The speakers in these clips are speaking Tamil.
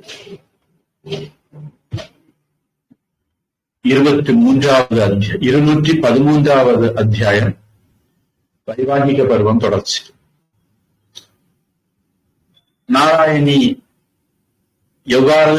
213வது அத்தியாயம் வைவாகிக பருவம் தொடர்ச்சி. நாராயணி எவ்வாறு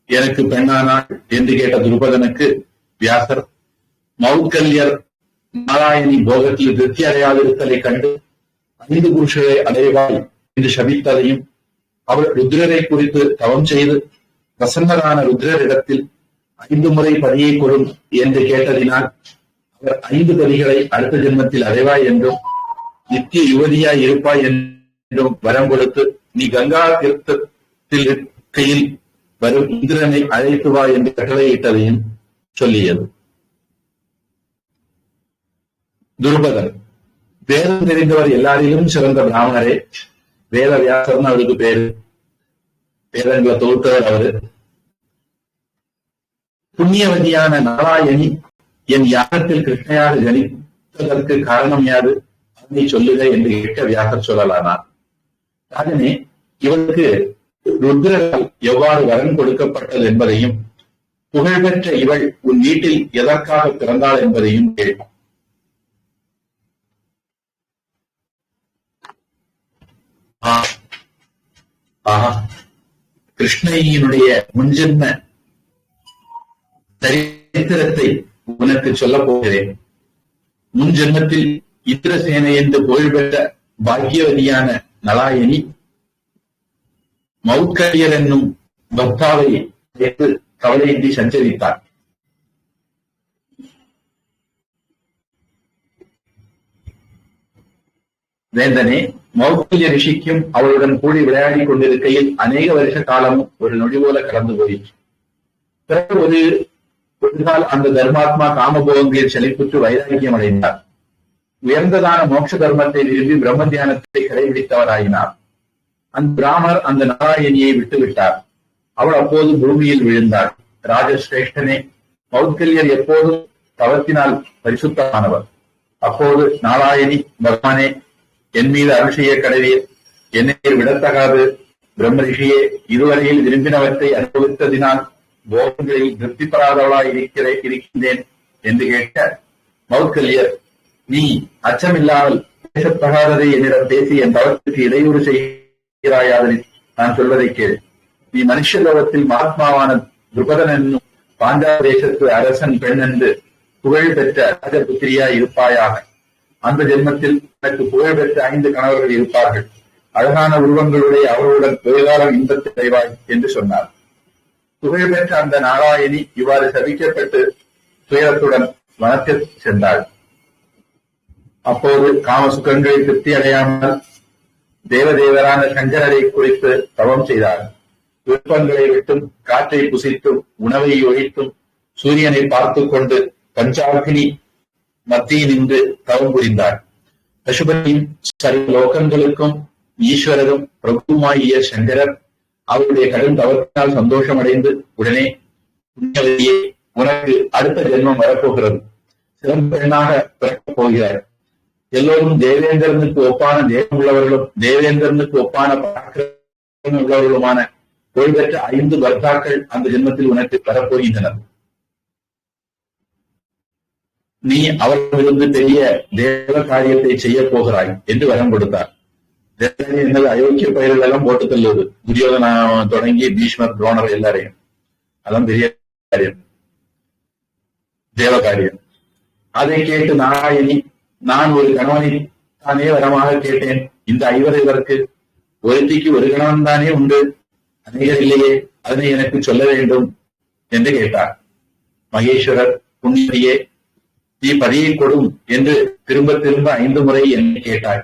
எனக்கு பெண்ணானாள் என்று கேட்ட துருபதனுக்கு வியாசர், மௌத்கல்யர் நாராயணி போகத்தில் திருப்தி அடையாதிருத்தலை கண்டு 5 புருஷரை அடைவாய் என்று சபித்ததையும், அவர் ருத்ரரை குறித்து தவம் செய்து பிரசன்னரான ருத்ரரிடத்தில் 5 முறை பதியை கொடும் என்று கேட்டதினால் அவர் 5 பதிகளை அடுத்த ஜென்மத்தில் அடைவாய் என்றும் நித்திய யுவதியாய் இருப்பாய் என்றும் வரம் கொடுத்து, நீ கங்கா தீர்த்தத்தில் இருக்கையில் வரும் இந்திரனை அழைத்து வா என்று கட்டளையிட்டதையும் சொல்லியது. துருபதன், வேதம் தெரிந்தவர் எல்லாரிலும் சிறந்த பிராமணரே. வேத வியாசர்னு அவருக்கு பேரு. வேதங்களை தொகுத்தவர் அவரு. புண்ணியவதியான நாராயணி என் யாகத்தில் கிருஷ்ணையாக ஜனித்ததற்கு காரணம் யாது, அதனை சொல்லுக என்று கேட்க வியாசர் சொல்லலானார். ராஜனே, இவளுக்கு ருத்ரரால் எவ்வாறு வரன் கொடுக்கப்பட்டது என்பதையும், புகழ்பெற்ற இவள் உன் வீட்டில் எதற்காக பிறந்தாள் என்பதையும் கேட்கும். கிருஷ்ணயினுடைய முன்ஜென்ம சரித்திரத்தை உனக்கு சொல்லப் போகிறேன். முன் ஜென்மத்தில் இந்திரசேனை என்று புகழ்பெற்ற பாக்கியவதியான நலாயனி மௌத்கல்யர் என்னும் பக்தாவை வைத்து கவலையின்றி சஞ்சரித்தார். வேந்தனே, மௌத்கல்ய ரிஷிக்கும் அவளுடன் கூடி விளையாடி கொண்டிருக்கையில் அநேக வருஷ காலமும் ஒரு நொடி போல கடந்து போயிற்று. பிறகு ஒரு நாள் அந்த தர்மாத்மா காமபோகங்களில் செழிப்புற்று வைராக்கியம் அடைந்தார். உயர்ந்ததான மோட்ச தர்மத்தை விரும்பி பிரம்ம தியானத்தை கடைபிடித்தவராயினார். அந்த பிராமணர் அந்த நாராயணியை விட்டுவிட்டார். அவள் அப்போது பூமியில் விழுந்தாள். ராஜசிரேஷ்டனே, மௌத்கல்யர் எப்போதும் தவத்தினால் பரிசுத்தமானவர். அப்போது நாராயணி, பகவானே, என் மீது அருள் செய்ய கடவீர், என்னை விடத்தகாது. பிரம்ம ரிஷியே, இதுவரையில் விரும்பினவற்றை அனுபவித்ததினால் போகங்களில் திருப்தி பெறாதவளாய் இருக்கின்றேன் என்று கேட்க, மௌத்கல்யர், நீ அச்சமில்லாமல் பேசத்தகாததை என்னிடம் பேசி என் தவத்திற்கு இடையூறு செய்கிறாயாதனில் நான் சொல்வதை கேள். நீ மனுஷ லோகத்தில் மகாத்மாவான துருபதன் என்னும் பாஞ்சால தேசத்து அரசன் பெண் என்று புகழ் பெற்ற ராஜபுத்திரியாய் இருப்பாயாக. அந்த ஜென்மத்தில் எனக்கு புகழ் பெற்ற 5 கணவர்கள் இருப்பார்கள். அழகான உருவங்களுடைய அவர்களுடன் வெகுகாலம் இன்பத்தை அடைவாய் என்று சொன்னார். புகழ்பெற்ற அந்த நாராயணி இவ்வாறு சபிக்கப்பட்டு துயரத்துடன் வனத்தில் சென்றாள். அப்போது காமசுகங்களை திருப்தி அடையாமல் தேவதேவரான சங்கரரை குறித்து தவம் செய்தார். விருப்பங்களை விட்டும், காற்றை புசித்தும், உணவை ஒழித்தும், சூரியனை பார்த்துக் கொண்டு பஞ்சாக்னி மத்தியில் நின்று தவம் புரிந்தார். பசுபதியின் சர்வ லோகங்களுக்கும் ஈஸ்வரரும் பிரபுமாகிய சங்கரர் அவருடைய கடும் தவத்தினால் சந்தோஷமடைந்து, உடனே புண்ணியவதியே, உனக்கு அடுத்த ஜென்மம் வரப்போகிறது. சிறந்த பெண்ணாக பிறக்கப் போகிறார். எல்லோரும் தேவேந்திரனுக்கு ஒப்பான தேவம் உள்ளவர்களும் தேவேந்திரனுக்கு ஒப்பான பராக்கிரமம் உள்ளவர்களுமான புகழ்பெற்ற 5 பர்த்தாக்கள் அந்த ஜென்மத்தில் உனக்கு வரப்போகின்றனர். நீ அவர்களிருந்து பெரிய தேவ காரியத்தை செய்ய போகிறாய் என்று வரம் கொடுத்தார். என்னது அயோக்கிய பயிர்கள் எல்லாம் போட்டு தள்ளுவது, துரியோதனா தொடங்கி பீஷ்மர், துரோணர் எல்லாரையும். அதான் பெரிய காரியம், தேவ காரியம். அதை கேட்டு நாராயணி, நான் ஒரு கணவனை தானே வரமாக கேட்டேன். இந்த 5 இதற்கு ஒருத்திக்கு ஒரு கணவன் தானே உண்டு, அநேகர் இல்லையே, அதனை எனக்கு சொல்ல வேண்டும் என்று கேட்டார். மகேஸ்வரர், புண்ணியே, நீ பதியை கொடும் என்று திரும்ப திரும்ப 5 முறை என்னை கேட்டாய்.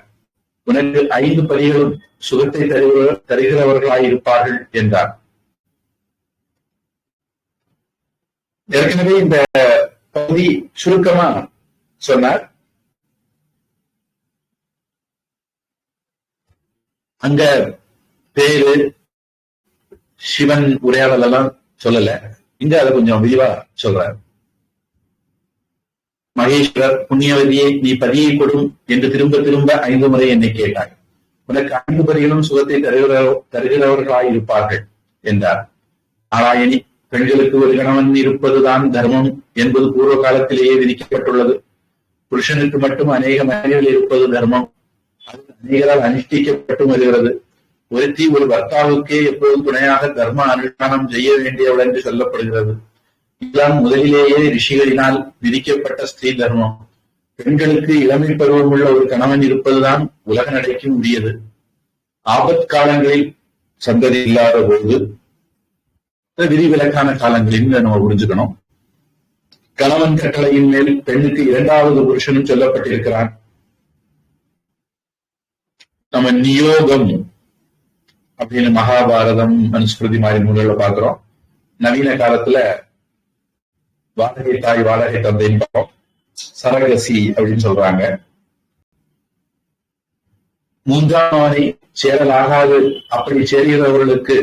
உனக்கு 5 பதிகளும் சுகத்தை தருகிறவர்களாயிருப்பார்கள் என்றார். ஏற்கனவே இந்த பகுதி சுருக்கமா சொன்னார். அங்க பேரு, சிவன் உரையாடல் எல்லாம் சொல்லல. இங்க அதை கொஞ்சம் விரிவா சொல்றார். மகேஸ்வரர், புண்ணியவதியை, நீ பதியை கொடும் என்று திரும்ப திரும்ப 5 முறை என்னை கேட்டாய். உனக்கு 5 பதிகளும் சுகத்தை தருகிறவர்களாயிருப்பார்கள் என்றார். நாராயணி, பெண்களுக்கு ஒரு கணவன் இருப்பதுதான் தர்மம் என்பது பூர்வ காலத்திலேயே விதிக்கப்பட்டுள்ளது. புருஷனுக்கு மட்டும் அநேக மனைவிகள் இருப்பது தர்மம். அது அநேகரால் அனுஷ்டிக்கப்பட்டு வருகிறது. ஒருத்தி ஒரு பர்த்தாவுக்கே எப்போதும் துணையாக தர்ம அனுஷ்டானம் செய்ய வேண்டியவள் என்று சொல்லப்படுகிறது. இதுதான் முதலிலேயே ரிஷிகளினால் விதிக்கப்பட்ட ஸ்திரீ தர்மம். பெண்களுக்கு இளமை பருவமுள்ள ஒரு கணவன் இருப்பதுதான் உலக நடைக்கு உரியது. ஆபத் காலங்களில் சந்ததி இல்லாத போது விதிவிலக்கான காலங்களில் நம்ம புரிஞ்சுக்கணும். கணவன் கட்டளையின் மேல் பெண்ணுக்கு இரண்டாவது புருஷனும் சொல்லப்பட்டிருக்கிறான். நம்ம நியோகம் அப்படின்னு மகாபாரதம், மனுஸ்மிருதி மாதிரி நூல்களை பார்க்கிறோம். நவீன காலத்துல வாடகை தாய் வாடகை தந்தைன்னு பார்ப்போம். சரகசி அப்படின்னு சொல்றாங்க. மூன்றாம் அவனை சேரலாகாது. அப்படி சேருகிறவர்களுக்கு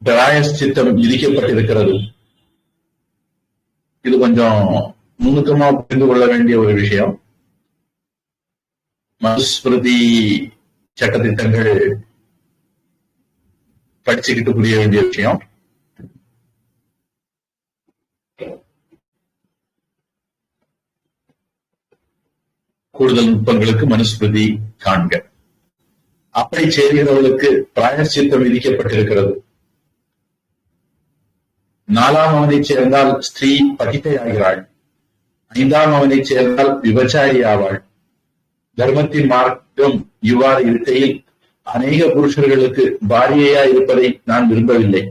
பிராயஷ்சித்தம் விதிக்கப்பட்டிருக்கிறது. இது கொஞ்சம் நுணுக்கமா புரிந்து கொள்ள வேண்டிய ஒரு விஷயம். மனுஸ்மிருதி சட்டத்திட்டங்கள் படிச்சுக்கிட்டு புரிய வேண்டிய விஷயம். கூடுதல் நுட்பங்களுக்கு மனுஸ்மிருதி காண்க. அப்படி சேருகிறவர்களுக்கு பிராயஷ்சித்தம் விதிக்கப்பட்டிருக்கிறது. 4ஆம் அவனை சேர்ந்தால் ஸ்திரீ பகித்தை ஆகிறாள். 5ஆம் அவனை சேர்ந்தால் விபச்சாரி ஆவாள். தர்மத்தின் மார்க்கம் இவ்வாறு இருக்கையில் அநேக புருஷர்களுக்கு பாரியையா இருப்பதை நான் விரும்பவில்லை.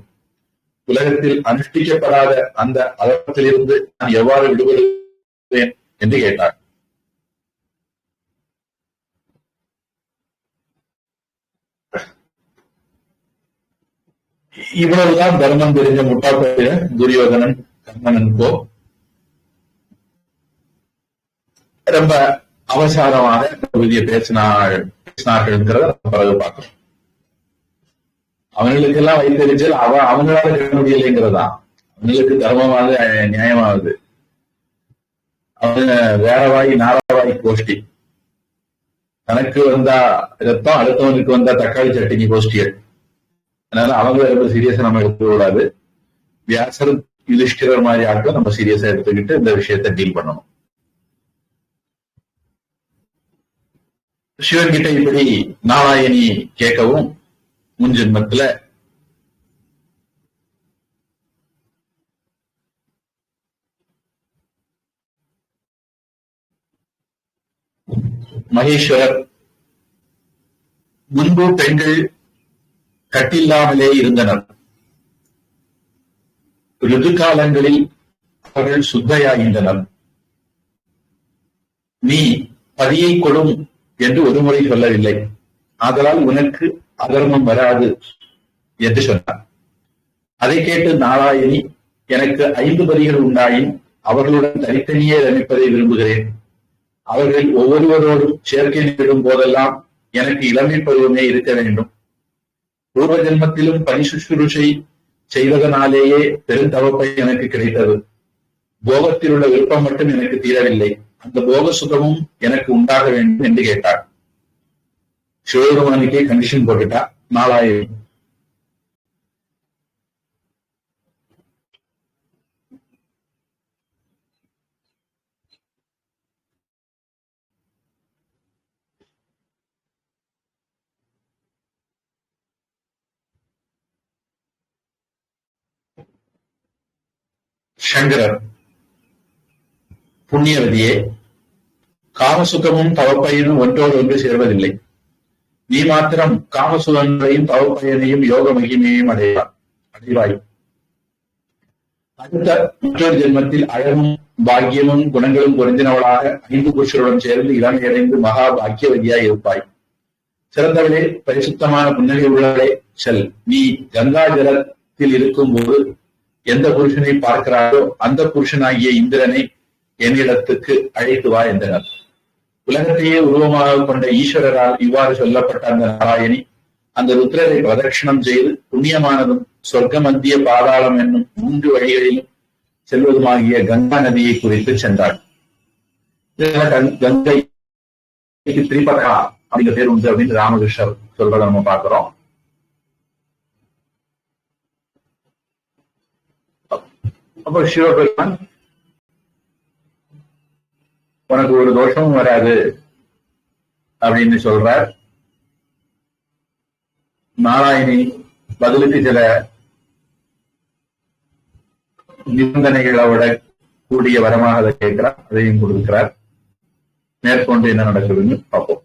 உலகத்தில் அனுஷ்டிக்கப்படாத அந்த அதர்மத்திலிருந்து நான் எவ்வாறு விடுபடுவேன் என்று கேட்டார். இவ்வளவுதான் தர்மம் தெரிஞ்ச முட்டாப்பைய துரியோதனன் கர்ணனுக்கோ ரொம்ப அவசாரமாக பேசினார்கள் பிறகு பார்க்கணும். அவங்களுக்கெல்லாம் வைத்தறிச்சல் அவங்களால கட்ட முடியலைங்கிறதா. அவங்களுக்கு தர்மமானது நியாயமாகுது. அவங்க வேறவாய் நாராவாய் கோஷ்டி. தனக்கு வந்தா ரத்தம், அடுத்தவனுக்கு வந்தா தக்காளி சட்டினி கோஷ்டிகள். அதனால அவங்க ரொம்ப சீரியஸா நம்ம எடுத்துக்கூடாது. வியாசர் யுதிஷ்டிரர் மாதிரி ஆட்கள் நம்ம சீரியஸா எடுத்துக்கிட்டு இந்த விஷயத்தை டீல் பண்ணணும். சிவன் கிட்ட இப்படி நாராயணி கேட்கவும் முன் ஜென்மத்துல மகேஸ்வரர் முன்பு பெண்கள் கட்டில்லாமலே இருந்தனர். ருது காலங்களில் அவர்கள் சுத்தையாகின்றனர். நீ பதியை கொடும் என்று ஒருமுறை சொல்லவில்லை. ஆதலால் உனக்கு அதர்மம் வராது என்று சொன்னார். அதை கேட்டு நாராயணி, எனக்கு 5 பதிகள் உண்டாயின் அவர்களுடன் தனித்தனியே ரமிப்பதை விரும்புகிறேன். அவர்கள் ஒவ்வொருவரோடும் சேர்க்கை நிகழும் போதெல்லாம் எனக்கு இளமை பருவமே இருக்க வேண்டும். பூர்வ ஜென்மத்திலும் பணி சுஷ்ரூஷை செய்வதனாலேயே பெருந்தவப்பை எனக்கு கிடைத்தது. போகத்தில் உள்ள விருப்பம் மட்டும் எனக்கு தீரவில்லை. அந்த போக சுகமும் எனக்கு உண்டாக வேண்டும் என்று கேட்டார். சிவபெருமானுக்கே கண்டிஷன் போட்டுட்டா நாராயணி. சங்கரர், புண்ணியவதியே, காமசுகமும் தவப்பயனும் ஒன்றோடு ஒன்று சேர்வதில்லை. நீ மாத்திரம் காமசுகங்களையும் தவப்பயனையும் யோக மகிமையையும் அடைவாய். அடுத்த மற்றொரு ஜென்மத்தில் அழகும் பாக்கியமும் குணங்களும் பொருந்தினவளாக 5 புருஷருடன் சேர்ந்து இளமையடைந்து மகா பாக்கியவதியாய் இருப்பாய். சிறந்தவளே, பரிசுத்தமான புன்னகை உள்ளவளே, செல். நீ கங்கா ஜலத்தில் இருக்கும் போது எந்த புருஷனை பார்க்கிறாரோ அந்த புருஷனாகிய இந்திரனை என்னிடத்துக்கு அழைத்து வா என்றனர். உலகத்தையே உருவமாக கொண்ட ஈஸ்வரரால் இவ்வாறு சொல்லப்பட்ட அந்த நாராயணி அந்த ருத்ரரை பிரதட்சணம் செய்து புண்ணியமானதும் சொர்க்க மத்திய பாதாளம் என்னும் 3 வழிகளிலும் செல்வதுமாகிய கங்கா நதியை குறித்து சென்றாள். கங்கை திரிபதா அப்படிங்கிற பேர் உண்டு அப்படின்னு ராமகிருஷ்ணர் சொல்றதை நம்ம பார்க்கிறோம். அப்போ சிவபெருமான் உனக்கு ஒரு தோஷமும் வராது அப்படின்னு சொல்றார். நாராயணி பதிலுக்கு சில நிபந்தனைகளோட கூடிய வரமாக அதை கேட்கிறார், அதையும் கொடுக்கிறார். மேற்கொண்டு என்ன நடக்குதுன்னு பார்ப்போம்.